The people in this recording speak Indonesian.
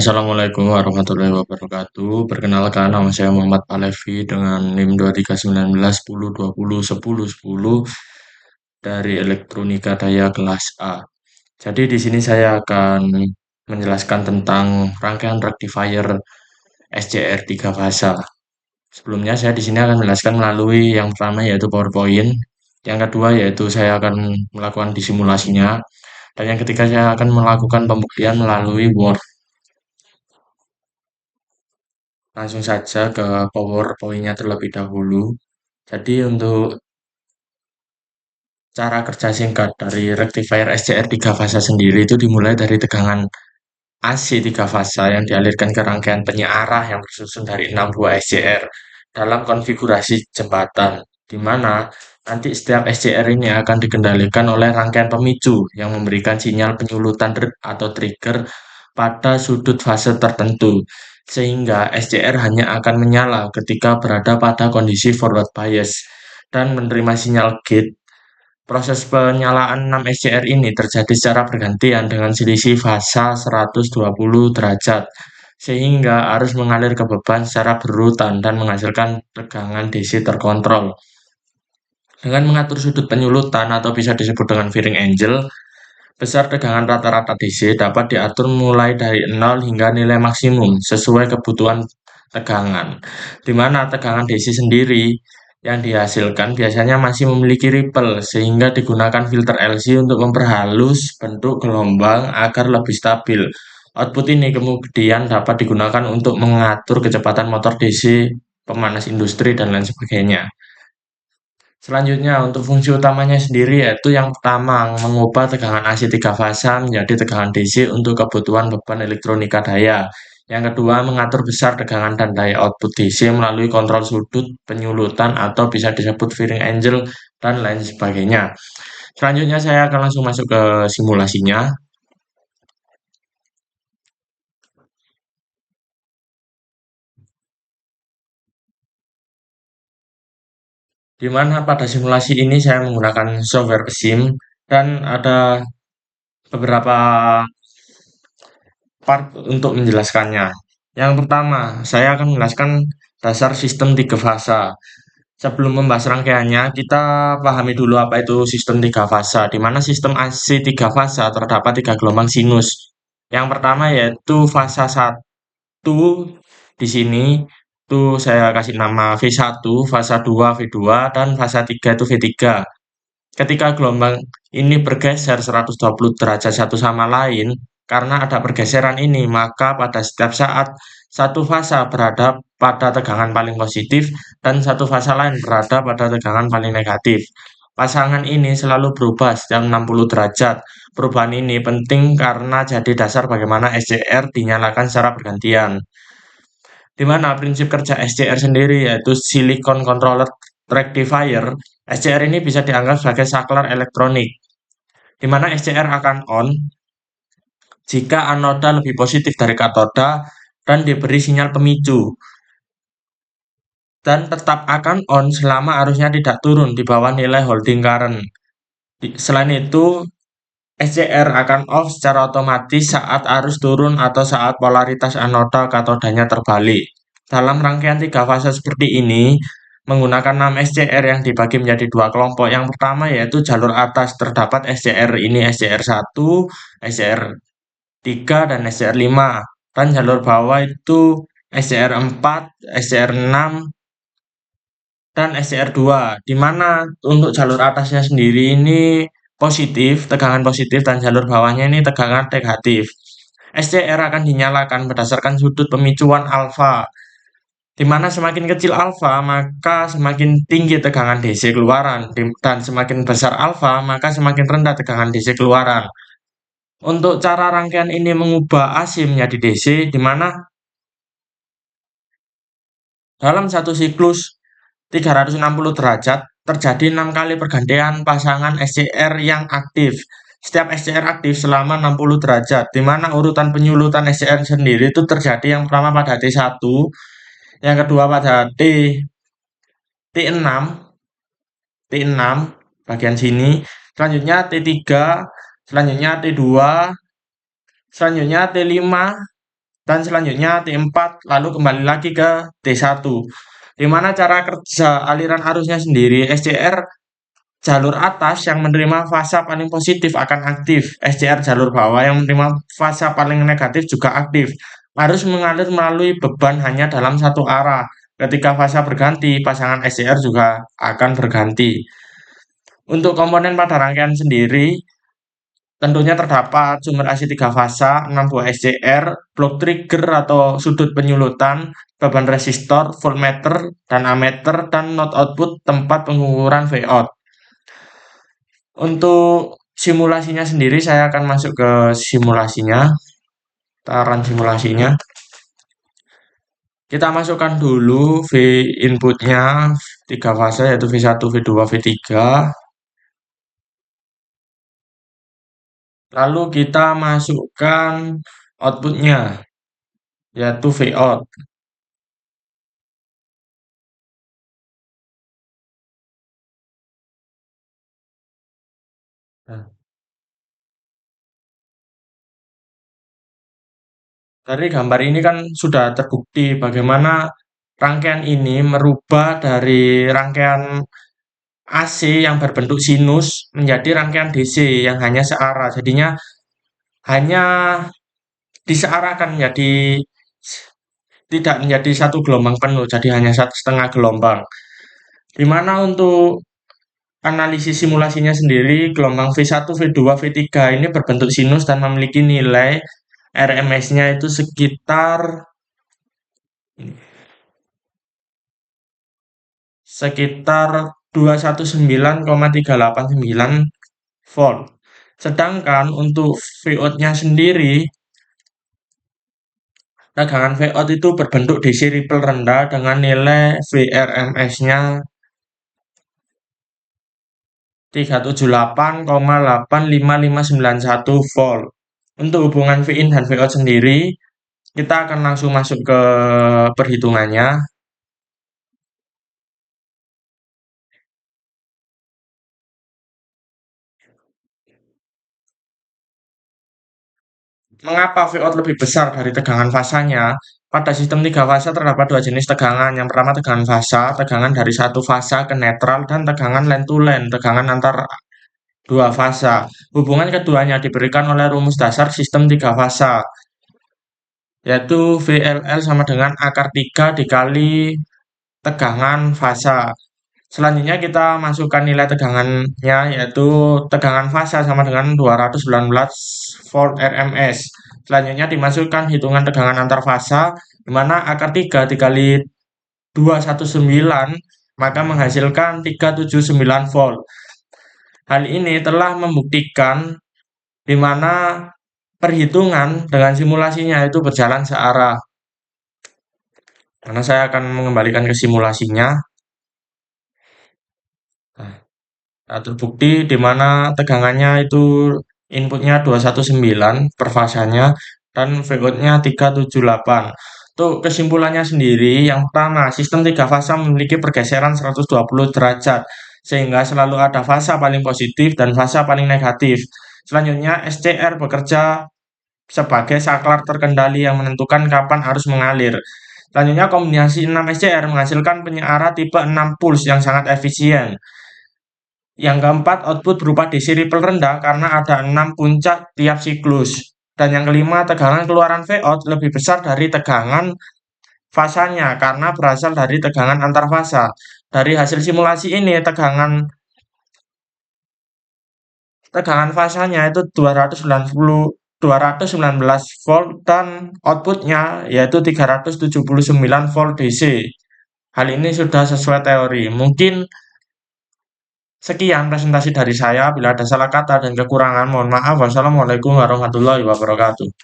Assalamualaikum warahmatullahi wabarakatuh. Perkenalkan, nama saya Muhammad Palevi dengan NIM 2319102010 dari Elektronika Daya kelas A. Jadi di sini saya akan menjelaskan tentang rangkaian rectifier SCR 3 fasa. Sebelumnya saya di sini akan menjelaskan melalui yang pertama yaitu PowerPoint, yang kedua yaitu saya akan melakukan disimulasinya, dan yang ketiga saya akan melakukan pembuktian melalui Word. Langsung saja ke PowerPoint-nya terlebih dahulu. Jadi untuk cara kerja singkat dari rectifier SCR 3 fasa sendiri itu dimulai dari tegangan AC 3 fasa yang dialirkan ke rangkaian penyearah yang bersusun dari 6 buah SCR dalam konfigurasi jembatan, di mana nanti setiap SCR ini akan dikendalikan oleh rangkaian pemicu yang memberikan sinyal penyulutan atau trigger pada sudut fase tertentu, sehingga SCR hanya akan menyala ketika berada pada kondisi forward bias dan menerima sinyal gate. Proses penyalaan 6 SCR ini terjadi secara bergantian dengan selisih fasa 120 derajat, sehingga arus mengalir ke beban secara berurutan dan menghasilkan tegangan DC terkontrol. Dengan mengatur sudut penyulutan atau bisa disebut dengan firing angle, besar tegangan rata-rata DC dapat diatur mulai dari 0 hingga nilai maksimum sesuai kebutuhan tegangan, di mana tegangan DC sendiri yang dihasilkan biasanya masih memiliki ripple sehingga digunakan filter LC untuk memperhalus bentuk gelombang agar lebih stabil. Output ini kemudian dapat digunakan untuk mengatur kecepatan motor DC, pemanas industri, dan lain sebagainya. Selanjutnya, untuk fungsi utamanya sendiri yaitu yang pertama, mengubah tegangan AC 3 fasa menjadi tegangan DC untuk kebutuhan beban elektronika daya. Yang kedua, mengatur besar tegangan dan daya output DC melalui kontrol sudut, penyulutan, atau bisa disebut firing angle, dan lain sebagainya. Selanjutnya, saya akan langsung masuk ke simulasinya, di mana pada simulasi ini saya menggunakan software PSIM, dan ada beberapa part untuk menjelaskannya. Yang pertama, saya akan menjelaskan dasar sistem tiga fasa. Sebelum membahas rangkaiannya, kita pahami dulu apa itu sistem tiga fasa, di mana sistem AC tiga fasa terdapat tiga gelombang sinus. Yang pertama yaitu fasa 1 di sini, itu saya kasih nama V1, fasa 2 V2, dan fasa 3 itu V3. Ketika gelombang ini bergeser 120 derajat satu sama lain, karena ada pergeseran ini, maka pada setiap saat satu fasa berada pada tegangan paling positif dan satu fasa lain berada pada tegangan paling negatif. Pasangan ini selalu berubah setiap 60 derajat. Perubahan ini penting karena jadi dasar bagaimana SCR dinyalakan secara bergantian. Di mana prinsip kerja SCR sendiri yaitu Silicon Controller Rectifier. SCR ini bisa dianggap sebagai saklar elektronik, di mana SCR akan on jika anoda lebih positif dari katoda dan diberi sinyal pemicu, dan tetap akan on selama arusnya tidak turun di bawah nilai holding current. Selain itu, SCR akan off secara otomatis saat arus turun atau saat polaritas anoda katodanya terbalik. Dalam rangkaian tiga fase seperti ini, menggunakan 6 SCR yang dibagi menjadi dua kelompok. Yang pertama yaitu jalur atas terdapat SCR ini SCR 1, SCR 3, dan SCR 5. Dan jalur bawah itu SCR 4, SCR 6, dan SCR 2, di mana untuk jalur atasnya sendiri ini positif, tegangan positif, dan jalur bawahnya ini tegangan negatif. SCR akan dinyalakan berdasarkan sudut pemicuan alfa, di mana semakin kecil alfa, maka semakin tinggi tegangan DC keluaran, dan semakin besar alfa, maka semakin rendah tegangan DC keluaran. Untuk cara rangkaian ini mengubah AC menjadi DC, di mana dalam satu siklus 360 derajat, terjadi 6 kali pergantian pasangan SCR yang aktif. Setiap SCR aktif selama 60 derajat, di mana urutan penyulutan SCR sendiri itu terjadi yang pertama pada T1, yang kedua pada T6, T6 bagian sini, selanjutnya T3, selanjutnya T2, selanjutnya T5, dan selanjutnya T4 lalu kembali lagi ke T1. Di mana cara kerja aliran arusnya sendiri, SCR jalur atas yang menerima fasa paling positif akan aktif. SCR jalur bawah yang menerima fasa paling negatif juga aktif. Arus mengalir melalui beban hanya dalam satu arah. Ketika fasa berganti, pasangan SCR juga akan berganti. Untuk komponen pada rangkaian sendiri, tentunya terdapat sumber AC 3 fasa, 6 buah SCR, blok trigger atau sudut penyulutan, beban resistor, voltmeter, dan ammeter, dan not output tempat pengukuran Vout. Untuk simulasinya sendiri, saya akan masuk ke simulasinya, taran simulasinya. Kita masukkan dulu V inputnya, 3 fase yaitu V1, V2, V3. Lalu kita masukkan outputnya, yaitu Vout. Nah, dari gambar ini kan sudah terbukti bagaimana rangkaian ini merubah dari rangkaian AC yang berbentuk sinus menjadi rangkaian DC yang hanya searah. Jadinya hanya disearahkan menjadi tidak menjadi satu gelombang penuh, jadi hanya satu setengah gelombang. Di mana untuk analisis simulasinya sendiri, gelombang V1, V2, V3 ini berbentuk sinus dan memiliki nilai RMS-nya itu sekitar 219,389 volt. Sedangkan untuk Vout-nya sendiri, tegangan Vout itu berbentuk DC ripple rendah dengan nilai VRMS-nya 378,85591 volt. Untuk hubungan Vin dan Vout sendiri, kita akan langsung masuk ke perhitungannya. Mengapa Vout lebih besar dari tegangan fasanya? Pada sistem 3 fasa terdapat dua jenis tegangan. Yang pertama tegangan fasa, tegangan dari satu fasa ke netral, dan tegangan line to line, tegangan antar dua fasa. Hubungan keduanya diberikan oleh rumus dasar sistem 3 fasa, yaitu VLL sama dengan akar 3 dikali tegangan fasa. Selanjutnya kita masukkan nilai tegangannya, yaitu tegangan fasa sama dengan 219 volt RMS. Selanjutnya dimasukkan hitungan tegangan antar fasa, di mana akar 3 dikali 219 maka menghasilkan 379 volt. Hal ini telah membuktikan di mana perhitungan dengan simulasinya itu berjalan searah. Karena saya akan mengembalikan ke simulasinya. Nah, terbukti di mana tegangannya itu inputnya 219 per fasanya dan Vout-nya 378. Untuk kesimpulannya sendiri, yang pertama, sistem 3 fasa memiliki pergeseran 120 derajat, sehingga selalu ada fasa paling positif dan fasa paling negatif. Selanjutnya, SCR bekerja sebagai saklar terkendali yang menentukan kapan arus mengalir. Selanjutnya, kombinasi 6 SCR menghasilkan penyearah tipe 6 pulse yang sangat efisien. Yang keempat, output berupa DC ripple rendah karena ada 6 puncak tiap siklus. Dan yang kelima, tegangan keluaran Vout lebih besar dari tegangan fasanya karena berasal dari tegangan antar fasa. Dari hasil simulasi ini, tegangan fasanya itu 219 volt dan outputnya yaitu 379 volt DC. Hal ini sudah sesuai teori. Mungkin sekian presentasi dari saya. Bila ada salah kata dan kekurangan, mohon maaf. Wassalamualaikum warahmatullahi wabarakatuh.